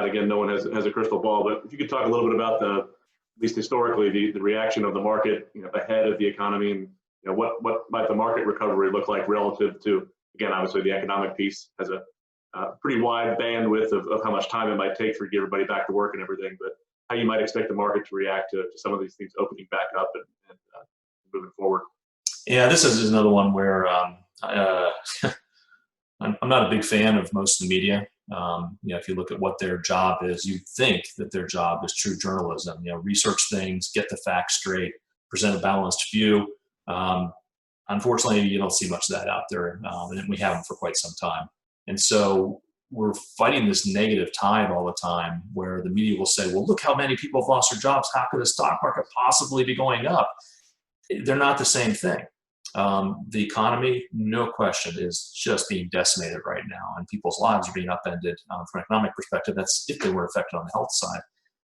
that. Again, no one has a crystal ball, but if you could talk a little bit about at least historically, the reaction of the market, ahead of the economy, and what might the market recovery look like relative to, again, obviously the economic piece has a pretty wide bandwidth of how much time it might take for get everybody back to work and everything, but how you might expect the market to react to some of these things opening back up and moving forward. Yeah, this is another one where I'm not a big fan of most of the media. If you look at what their job is, you'd think that their job is true journalism. Research things, get the facts straight, present a balanced view. Unfortunately, you don't see much of that out there, and we haven't for quite some time. And so we're fighting this negative tide all the time, where the media will say, "Well, look how many people have lost their jobs. How could the stock market possibly be going up?" They're not the same thing. The economy, no question, is just being decimated right now, and people's lives are being upended from an economic perspective. That's if they were affected on the health side.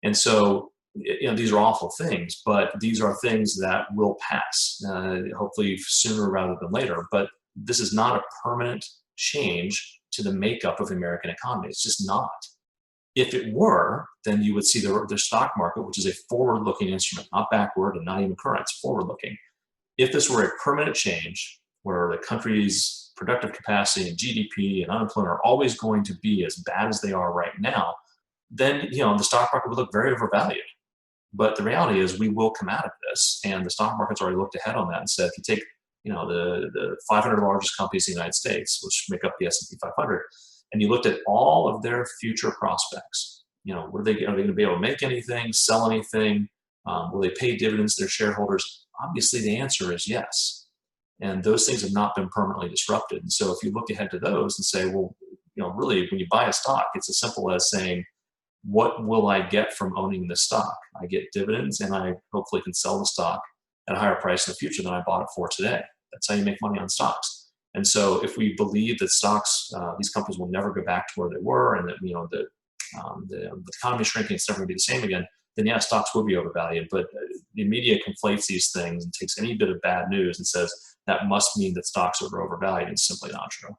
And so, these are awful things, but these are things that will pass, hopefully sooner rather than later. But this is not a permanent change to the makeup of the American economy. It's just not. If it were, then you would see the stock market, which is a forward-looking instrument, not backward and not even current, it's forward-looking. If this were a permanent change where the country's productive capacity and GDP and unemployment are always going to be as bad as they are right now, then the stock market would look very overvalued. But the reality is we will come out of this, and the stock market's already looked ahead on that and said, if you take the 500 largest companies in the United States, which make up the S&P 500, and you looked at all of their future prospects, are they going to be able to make anything, sell anything? Will they pay dividends to their shareholders? Obviously, the answer is yes. And those things have not been permanently disrupted. And so if you look ahead to those and say, well, really, when you buy a stock, it's as simple as saying, what will I get from owning this stock? I get dividends, and I hopefully can sell the stock at a higher price in the future than I bought it for today. That's how you make money on stocks. And so if we believe that stocks, these companies will never go back to where they were, and that the economy is shrinking, it's never going to be the same again, then yeah, stocks will be overvalued. But the media conflates these things and takes any bit of bad news and says that must mean that stocks are overvalued. It's simply not true.